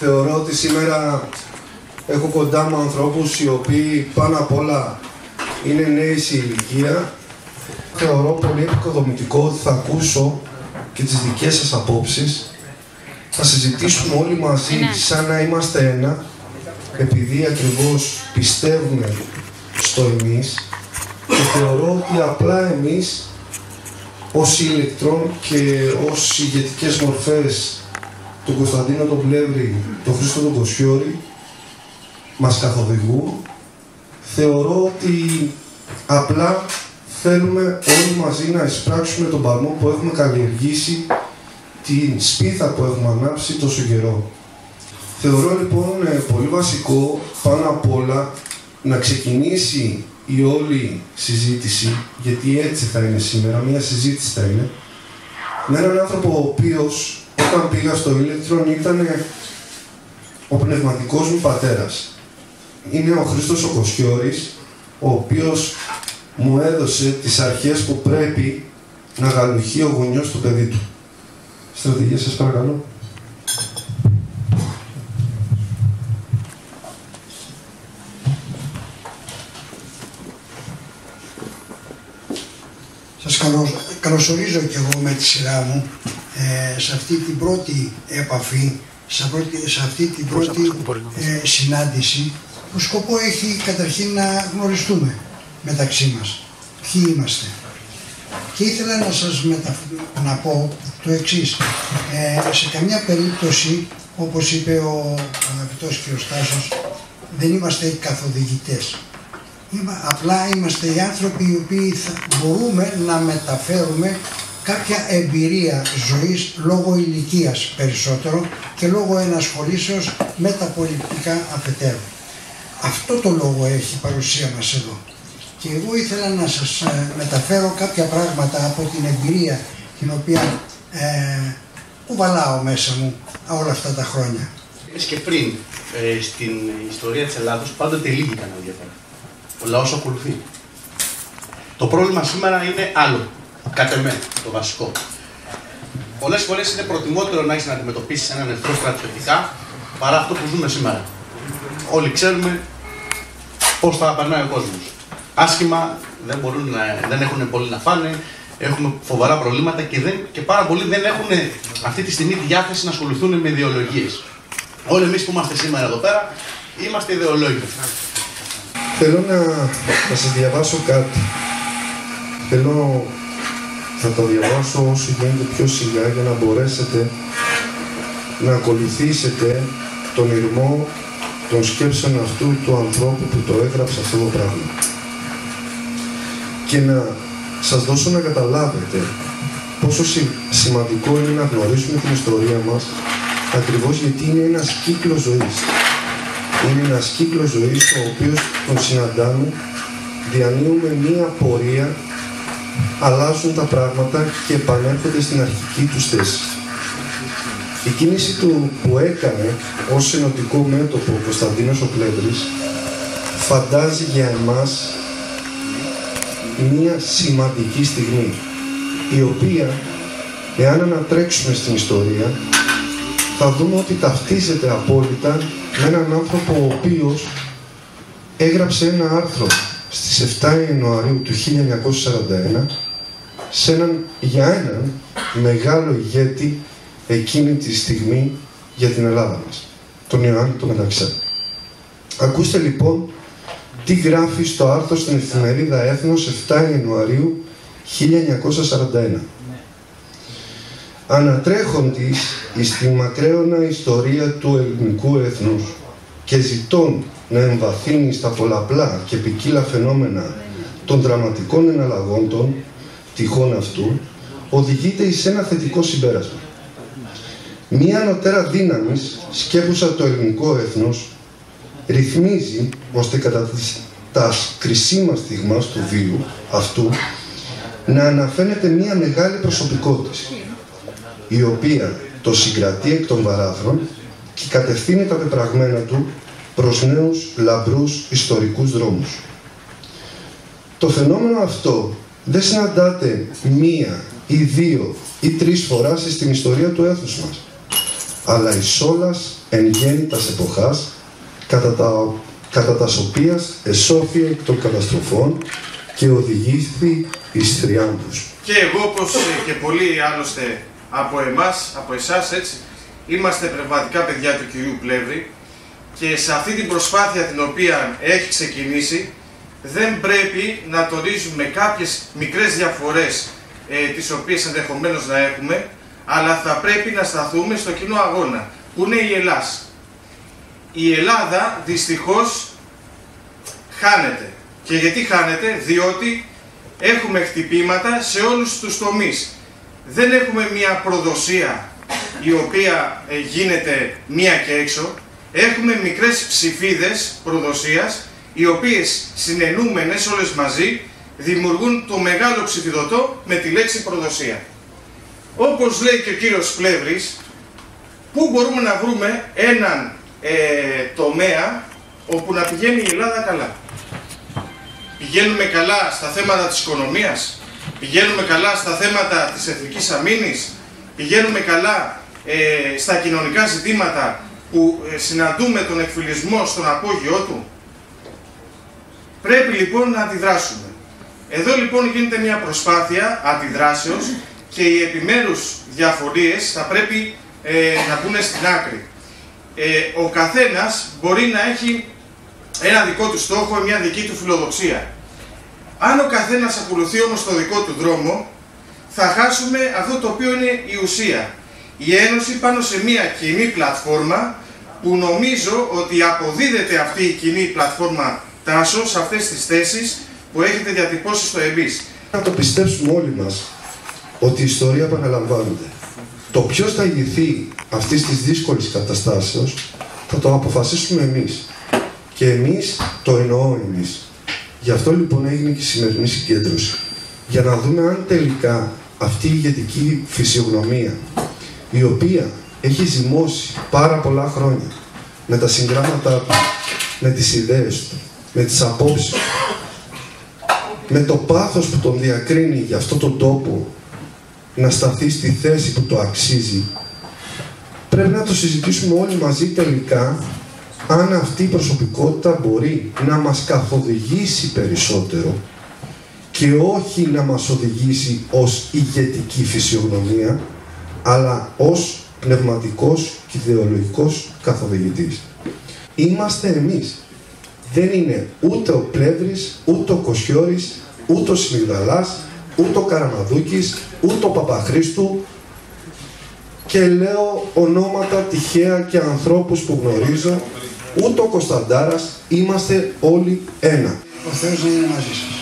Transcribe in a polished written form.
Θεωρώ ότι σήμερα έχω κοντά μου ανθρώπους οι οποίοι πάνω απ' όλα είναι νέοι σε ηλικία. Θεωρώ πολύ επικοδομητικό ότι θα ακούσω και τις δικές σας απόψεις. Θα συζητήσουμε όλοι μαζί σαν να είμαστε ένα, επειδή ακριβώς πιστεύουμε στο εμείς και θεωρώ ότι απλά εμείς ως ηλεκτρών και ως ηγετικές μορφές του Κωνσταντίνο τον Πλεύρη, τον Χρήστο τον Κοσιώρη μας καθοδηγούν. Θεωρώ ότι απλά θέλουμε όλοι μαζί να εισπράξουμε τον παλμό που έχουμε καλλιεργήσει, την σπίθα που έχουμε ανάψει τόσο καιρό. Θεωρώ λοιπόν πολύ βασικό πάνω απ' όλα να ξεκινήσει η όλη συζήτηση, γιατί έτσι θα είναι σήμερα, μια συζήτηση θα είναι, με έναν άνθρωπο ο οποίος όταν πήγα στο Ήλεκτρον ήταν ο πνευματικός μου πατέρας. Είναι ο Χρήστος ο Κοσιώρης, ο οποίος μου έδωσε τις αρχές που πρέπει να γαλουχεί ο γονιός του παιδί του. Στρατηγία, σας παρακαλώ. Σας καλωσορίζω και εγώ με τη σειρά μου σε αυτή την πρώτη επαφή, σε αυτή την πρώτη συνάντηση, που σκοπό έχει καταρχήν να γνωριστούμε μεταξύ μας, ποιοι είμαστε. Και ήθελα να σας να πω το εξής. Σε καμιά περίπτωση, όπως είπε ο αγαπητός κ. Στάσος, δεν είμαστε καθοδηγητές. Απλά είμαστε οι άνθρωποι οι οποίοι μπορούμε να μεταφέρουμε κάποια εμπειρία ζωής λόγω ηλικίας περισσότερο και λόγω ενασχολήσεως με τα πολιτικά αφετέρου. Αυτό το λόγο έχει η παρουσία μας εδώ. Και εγώ ήθελα να σας μεταφέρω κάποια πράγματα από την εμπειρία την οποία κουβαλάω μέσα μου όλα αυτά τα χρόνια. Και πριν, στην ιστορία της Ελλάδος πάντοτε λίγοι ήταν ενδιαφέρον. Ο λαός ακολουθεί. Το πρόβλημα σήμερα είναι άλλο. Κατ' εμέ, το βασικό. Πολλές φορές είναι προτιμότερο να έχεις να αντιμετωπίσεις έναν εχθρό στρατιωτικά παρά αυτό που ζούμε σήμερα. Όλοι ξέρουμε πώς θα περνάει ο κόσμος. Άσχημα, δεν έχουν πολύ να φάνε, έχουμε φοβερά προβλήματα και πάρα πολλοί δεν έχουν αυτή τη στιγμή τη διάθεση να ασχοληθούν με ιδεολογίες. Όλοι εμείς που είμαστε σήμερα εδώ πέρα είμαστε ιδεολόγοι. Θέλω να σας διαβάσω κάτι. Θα το διαβάσω όσο γίνεται πιο σιγά για να μπορέσετε να ακολουθήσετε τον ηρμό των σκέψεων αυτού του ανθρώπου που το έγραψε αυτό το πράγμα. Και να σας δώσω να καταλάβετε πόσο σημαντικό είναι να γνωρίσουμε την ιστορία μας, ακριβώς γιατί είναι ένας κύκλος ζωής. Είναι ένας κύκλος ζωής ο οποίος τον συναντάμε, διανύουμε μία πορεία, αλλάζουν τα πράγματα και επανέρχονται στην αρχική τους θέση. Η κίνηση του που έκανε ως ενωτικό μέτωπο ο Κωνσταντίνος ο Πλεύρης φαντάζει για εμάς μία σημαντική στιγμή, η οποία, εάν ανατρέξουμε στην ιστορία, θα δούμε ότι ταυτίζεται απόλυτα με έναν άνθρωπο ο οποίος έγραψε ένα άρθρο στις 7 Ιανουαρίου του 1941 για έναν μεγάλο ηγέτη εκείνη τη στιγμή για την Ελλάδα μας, τον Ιωάννη τον Μεταξά. Ακούστε λοιπόν τι γράφει στο άρθρο στην εφημερίδα Έθνος 7 Ιανουαρίου 1941. Ανατρέχοντης εις τη μακραίωνα ιστορία του ελληνικού έθνους και ζητών να εμβαθύνει στα πολλαπλά και ποικίλα φαινόμενα των δραματικών εναλλαγών των τυχών αυτού, οδηγείται εις ένα θετικό συμπέρασμα. Μία ανωτέρα δύναμης, σκέπουσα το ελληνικό έθνος, ρυθμίζει ώστε κατά τα κρισίμα στιγμάς του βίου αυτού να αναφαίνεται μία μεγάλη προσωπικότητα, η οποία το συγκρατεί εκ των παράθρων και κατευθύνει τα πεπραγμένα του προς νέους λαμπρούς ιστορικούς δρόμους. Το φαινόμενο αυτό δεν συναντάται μία ή δύο ή τρεις φορές στην ιστορία του έθνους μας, αλλά εις όλας εν γέννη τας εποχάς, κατά τας οποίας εσώφη εκ των καταστροφών και οδηγήθη εις θριάμβους. Και εγώ, όπως και πολλοί άλλωστε από εμάς, από εσάς, έτσι, είμαστε πνευματικά παιδιά του κυρίου Πλεύρη και σε αυτή την προσπάθεια την οποία έχει ξεκινήσει δεν πρέπει να τονίζουμε κάποιες μικρές διαφορές τις οποίες ενδεχομένως να έχουμε, αλλά θα πρέπει να σταθούμε στο κοινό αγώνα, που είναι η Ελλάς. Η Ελλάδα δυστυχώς χάνεται. Και γιατί χάνεται? Διότι έχουμε χτυπήματα σε όλους τους τομείς. Δεν έχουμε μια προδοσία η οποία γίνεται μία και έξω. Έχουμε μικρές ψηφίδες προδοσίας, οι οποίες συνενούμενες όλες μαζί δημιουργούν το μεγάλο ψηφιδωτό με τη λέξη προδοσία. Όπως λέει και ο κύριος Πλεύρης, πού μπορούμε να βρούμε έναν τομέα όπου να πηγαίνει η Ελλάδα καλά? Πηγαίνουμε καλά στα θέματα της οικονομίας, πηγαίνουμε καλά στα θέματα της εθνικής αμήνης, πηγαίνουμε καλά στα κοινωνικά ζητήματα που συναντούμε τον εκφυλισμό στον απόγειό του. Πρέπει λοιπόν να αντιδράσουμε. Εδώ λοιπόν γίνεται μια προσπάθεια αντιδράσεως και οι επιμέρους διαφορίες θα πρέπει να μπουν στην άκρη. Ο καθένας μπορεί να έχει ένα δικό του στόχο, μια δική του φιλοδοξία. Αν ο καθένας ακολουθεί όμως το δικό του δρόμο, θα χάσουμε αυτό το οποίο είναι η ουσία. Η Ένωση πάνω σε μια κοινή πλατφόρμα, που νομίζω ότι αποδίδεται αυτή η κοινή πλατφόρμα Τάσο σε αυτές τις θέσεις που έχετε διατυπώσει στο ΕΜΠΙΣ. Να το πιστέψουμε όλοι μας ότι η ιστορία επαναλαμβάνεται. Το ποιος θα ηγηθεί αυτής της δύσκολης καταστάσεως θα το αποφασίσουμε εμείς. Και εμείς το εννοώ εμείς. Γι' αυτό λοιπόν έγινε και η σημερινή συγκέντρωση. Για να δούμε αν τελικά αυτή η ηγετική φυσιογνωμία, η οποία έχει ζυμώσει πάρα πολλά χρόνια με τα συγγράμματά του, με τις ιδέες του, με τις απόψεις του, με το πάθος που τον διακρίνει για αυτόν τον τόπο να σταθεί στη θέση που το αξίζει, πρέπει να το συζητήσουμε όλοι μαζί τελικά αν αυτή η προσωπικότητα μπορεί να μας καθοδηγήσει περισσότερο και όχι να μας οδηγήσει ως ηγετική φυσιογνωμία, αλλά ως πνευματικός και ιδεολογικός καθοδηγητής. Είμαστε εμείς. Δεν είναι ούτε ο Πλεύρης, ούτε ο Κοσιώρης, ούτε ο Σμιγδαλάς, ούτε ο Καραμαδούκης, ούτε ο Παπαχρήστου, και λέω ονόματα τυχαία και ανθρώπους που γνωρίζω, ούτε ο Κωνσταντάρας. Είμαστε όλοι ένα. Ο Θεός να είναι μαζί σας.